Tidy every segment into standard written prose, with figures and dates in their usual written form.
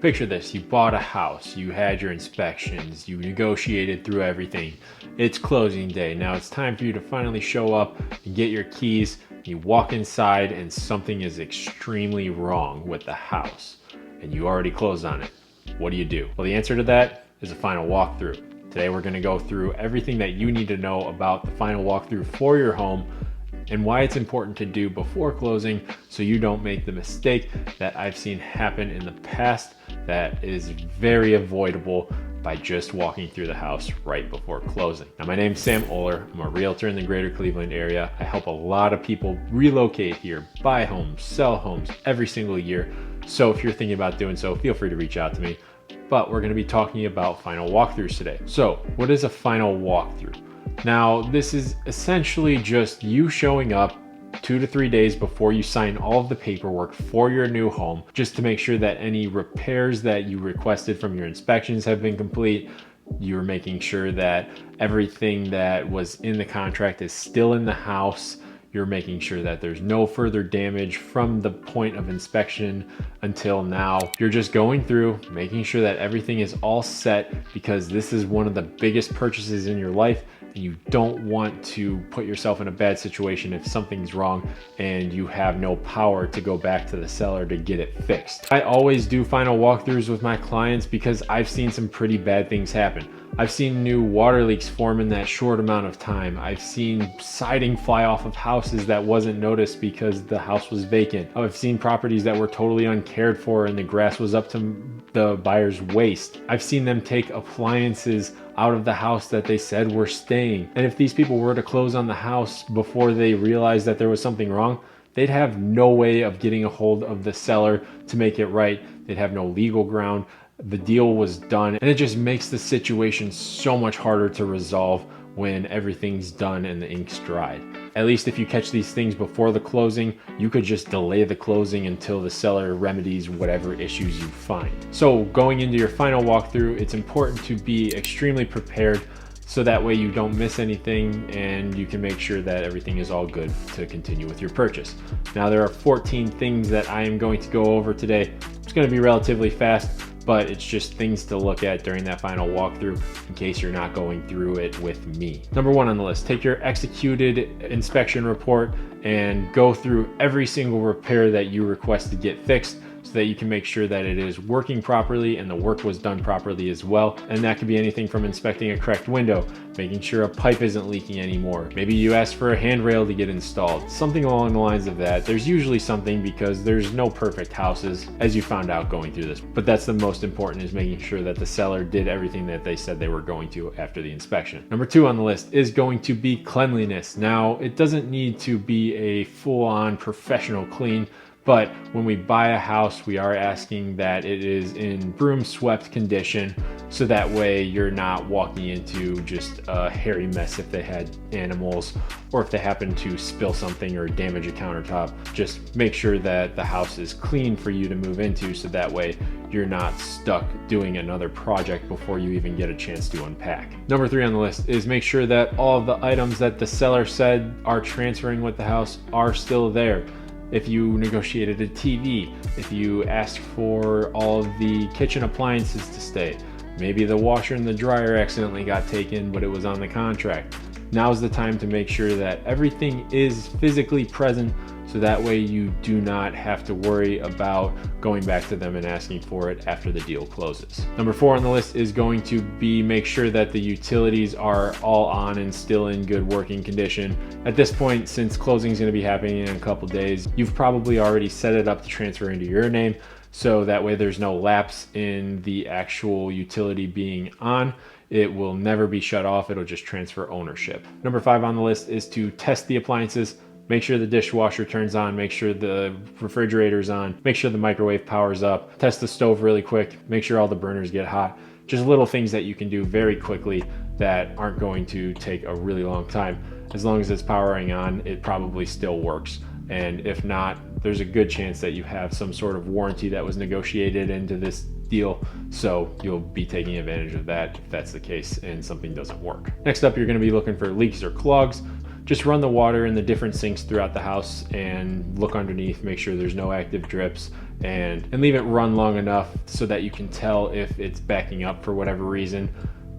Picture this, you bought a house, you had your inspections, you negotiated through everything. It's closing day. Now it's time for you to finally show up and get your keys. You walk inside and something is extremely wrong with the house and you already closed on it. What do? Well, the answer to that is a final walkthrough. Today we're going to go through everything that you need to know about the final walkthrough for your home and why it's important to do before closing so you don't make the mistake that I've seen happen in the past that is very avoidable by just walking through the house right before closing. Now, my name's Sam Oler. I'm a realtor in the greater Cleveland area. I help a lot of people relocate here, buy homes, sell homes every single year. So if you're thinking about doing so, feel free to reach out to me. But we're going to be talking about final walkthroughs today. So what is a final walkthrough? Now, this is essentially just you showing up 2 to 3 days before you sign all of the paperwork for your new home, just to make sure that any repairs that you requested from your inspections have been complete. You're making sure that everything that was in the contract is still in the house. You're making sure that there's no further damage from the point of inspection until now. You're just going through, making sure that everything is all set, because this is one of the biggest purchases in your life. And you don't want to put yourself in a bad situation if something's wrong and you have no power to go back to the seller to get it fixed. I always do final walkthroughs with my clients because I've seen some pretty bad things happen. I've seen new water leaks form in that short amount of time. I've seen siding fly off of houses that wasn't noticed because the house was vacant. I've seen properties that were totally uncared for and the grass was up to the buyer's waist. I've seen them take appliances out of the house that they said were staying. And if these people were to close on the house before they realized that there was something wrong, they'd have no way of getting a hold of the seller to make it right. They'd have no legal ground. The deal was done, and it just makes the situation so much harder to resolve when everything's done and the ink's dried. At least if you catch these things before the closing, you could just delay the closing until the seller remedies whatever issues you find. So going into your final walkthrough, it's important to be extremely prepared so that way you don't miss anything and you can make sure that everything is all good to continue with your purchase. Now, there are 14 things that I am going to go over today. It's going to be relatively fast, but it's just things to look at during that final walkthrough in case you're not going through it with me. Number 1 on the list, take your executed inspection report and go through every single repair that you request to get fixed so that you can make sure that it is working properly and the work was done properly as well. And that could be anything from inspecting a cracked window, making sure a pipe isn't leaking anymore. Maybe you asked for a handrail to get installed, something along the lines of that. There's usually something because there's no perfect houses, as you found out going through this. But that's the most important, is making sure that the seller did everything that they said they were going to after the inspection. Number 2 on the list is going to be cleanliness. Now, it doesn't need to be a full-on professional clean, but when we buy a house, we are asking that it is in broom swept condition, so that way you're not walking into just a hairy mess if they had animals or if they happen to spill something or damage a countertop. Just make sure that the house is clean for you to move into, so that way you're not stuck doing another project before you even get a chance to unpack. Number 3 on the list is make sure that all of the items that the seller said are transferring with the house are still there. If you negotiated a TV, if you asked for all of the kitchen appliances to stay, maybe the washer and the dryer accidentally got taken, but it was on the contract. Now's the time to make sure that everything is physically present, so that way you do not have to worry about going back to them and asking for it after the deal closes. Number 4 on the list is going to be make sure that the utilities are all on and still in good working condition. At this point, since closing is going to be happening in a couple days, you've probably already set it up to transfer into your name, so that way there's no lapse in the actual utility being on. It will never be shut off. It'll just transfer ownership. Number 5 on the list is to test the appliances. Make sure the dishwasher turns on, make sure the refrigerator's on, make sure the microwave powers up, test the stove really quick, make sure all the burners get hot. Just little things that you can do very quickly that aren't going to take a really long time. As long as it's powering on, it probably still works. And if not, there's a good chance that you have some sort of warranty that was negotiated into this deal, so you'll be taking advantage of that if that's the case and something doesn't work. Next up, you're going to be looking for leaks or clogs. Just run the water in the different sinks throughout the house and look underneath, make sure there's no active drips, and leave it run long enough so that you can tell if it's backing up for whatever reason.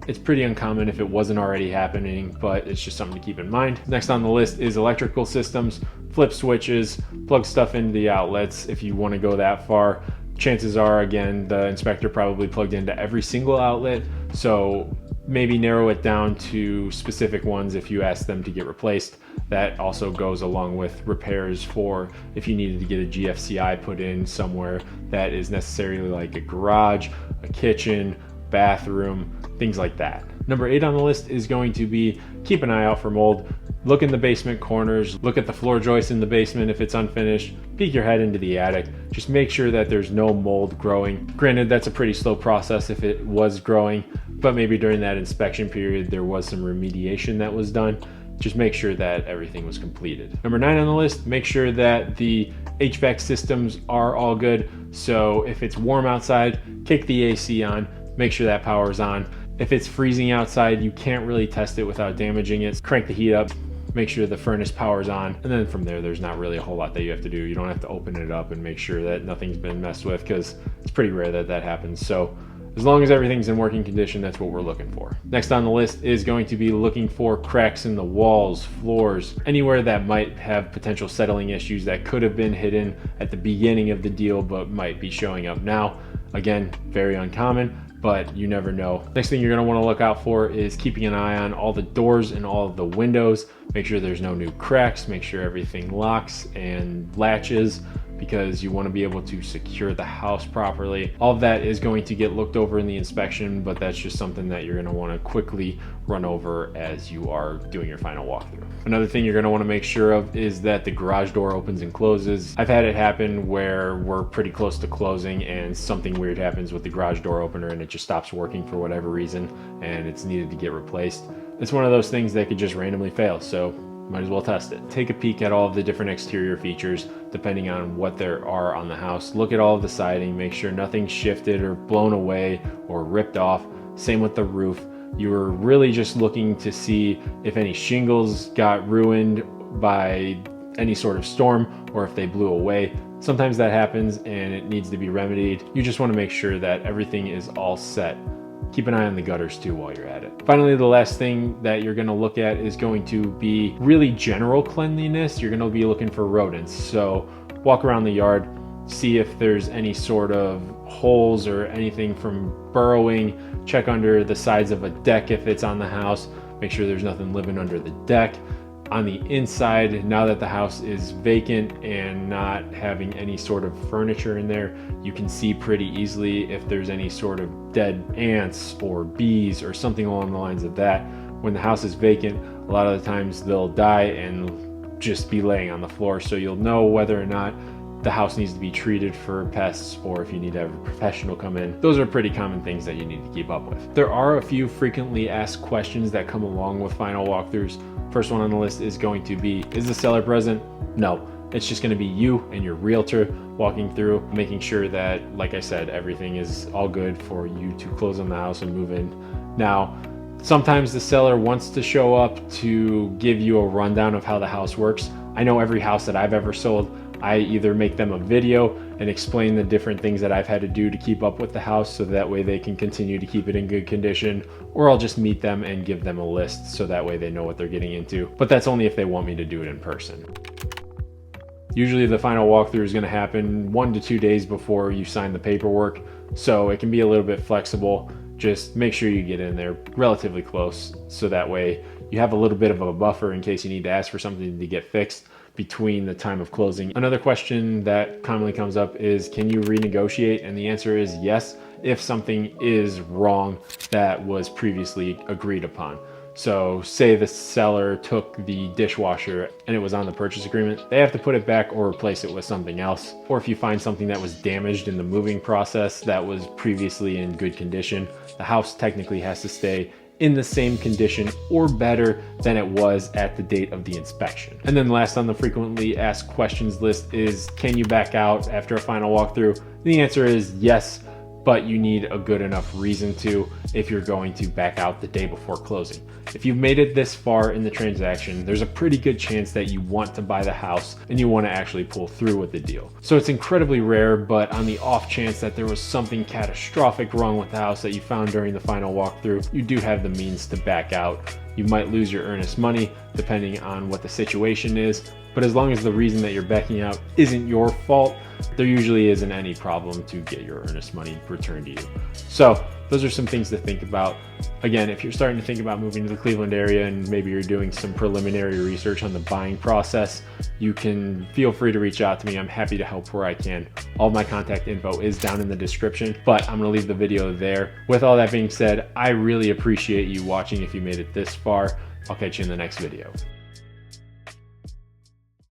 It's pretty uncommon if it wasn't already happening, but it's just something to keep in mind. Next on the list is electrical systems. Flip switches, plug stuff into the outlets if you want to go that far. Chances are, again, the inspector probably plugged into every single outlet, so maybe narrow it down to specific ones if you ask them to get replaced. That also goes along with repairs for if you needed to get a GFCI put in somewhere that is necessarily like a garage, a kitchen, bathroom, things like that. Number 8 on the list is going to be keep an eye out for mold. Look in the basement corners, look at the floor joists in the basement if it's unfinished, peek your head into the attic. Just make sure that there's no mold growing. Granted, that's a pretty slow process if it was growing, but maybe during that inspection period there was some remediation that was done. Just make sure that everything was completed. Number 9 on the list, make sure that the HVAC systems are all good. So if it's warm outside, kick the AC on, make sure that power's on. If it's freezing outside, you can't really test it without damaging it. Crank the heat up, make sure the furnace power's on, and then from there's not really a whole lot that you have to do. You don't have to open it up and make sure that nothing's been messed with, because it's pretty rare that that happens. So as long as everything's in working condition, that's what we're looking for. Next on the list is going to be looking for cracks in the walls, floors, anywhere that might have potential settling issues that could have been hidden at the beginning of the deal but might be showing up now. Again, very uncommon, but you never know. Next thing you're gonna wanna look out for is keeping an eye on all the doors and all of the windows. Make sure there's no new cracks, make sure everything locks and latches, because you want to be able to secure the house properly. All of that is going to get looked over in the inspection, but that's just something that you're going to want to quickly run over as you are doing your final walkthrough. Another thing you're going to want to make sure of is that the garage door opens and closes. I've had it happen where we're pretty close to closing and something weird happens with the garage door opener and it just stops working for whatever reason and it's needed to get replaced. It's one of those things that could just randomly fail, so might as well test it. Take a peek at all of the different exterior features depending on what there are on the house. Look at all of the siding, make sure nothing's shifted or blown away or ripped off. Same with the roof. You're really just looking to see if any shingles got ruined by any sort of storm or if they blew away. Sometimes that happens and it needs to be remedied. You just want to make sure that everything is all set. Keep an eye on the gutters too while you're at it. Finally, the last thing that you're going to look at is going to be really general cleanliness. You're going to be looking for rodents. So walk around the yard, see if there's any sort of holes or anything from burrowing. Check under the sides of a deck if it's on the house. Make sure there's nothing living under the deck. On the inside, now that the house is vacant and not having any sort of furniture in there, you can see pretty easily if there's any sort of dead ants or bees or something along the lines of that. When the house is vacant, a lot of the times they'll die and just be laying on the floor, so you'll know whether or not the house needs to be treated for pests or if you need to have a professional come in. Those are pretty common things that you need to keep up with. There are a few frequently asked questions that come along with final walkthroughs. First one on the list is going to be, is the seller present? No, it's just going to be you and your realtor walking through, making sure that, like I said, everything is all good for you to close on the house and move in. Now, sometimes the seller wants to show up to give you a rundown of how the house works. I know every house that I've ever sold, I either make them a video and explain the different things that I've had to do to keep up with the house so that way they can continue to keep it in good condition, or I'll just meet them and give them a list so that way they know what they're getting into. But that's only if they want me to do it in person. Usually the final walkthrough is going to happen 1 to 2 days before you sign the paperwork, so it can be a little bit flexible. Just make sure you get in there relatively close so that way you have a little bit of a buffer in case you need to ask for something to get fixed between the time of closing. Another question that commonly comes up is, can you renegotiate? And the answer is yes, if something is wrong that was previously agreed upon. So say the seller took the dishwasher and it was on the purchase agreement, they have to put it back or replace it with something else. Or if you find something that was damaged in the moving process that was previously in good condition, the house technically has to stay in the same condition or better than it was at the date of the inspection. And then last on the frequently asked questions list is, can you back out after a final walkthrough? The answer is yes, but you need a good enough reason to if you're going to back out the day before closing. If you've made it this far in the transaction, there's a pretty good chance that you want to buy the house and you want to actually pull through with the deal. So it's incredibly rare, but on the off chance that there was something catastrophic wrong with the house that you found during the final walkthrough, you do have the means to back out. You might lose your earnest money depending on what the situation is, but as long as the reason that you're backing out isn't your fault, there usually isn't any problem to get your earnest money returned to you. So those are some things to think about. Again, if you're starting to think about moving to the Cleveland area and maybe you're doing some preliminary research on the buying process, you can feel free to reach out to me. I'm happy to help where I can. All my contact info is down in the description, but I'm gonna leave the video there. With all that being said, I really appreciate you watching if you made it this far. I'll catch you in the next video.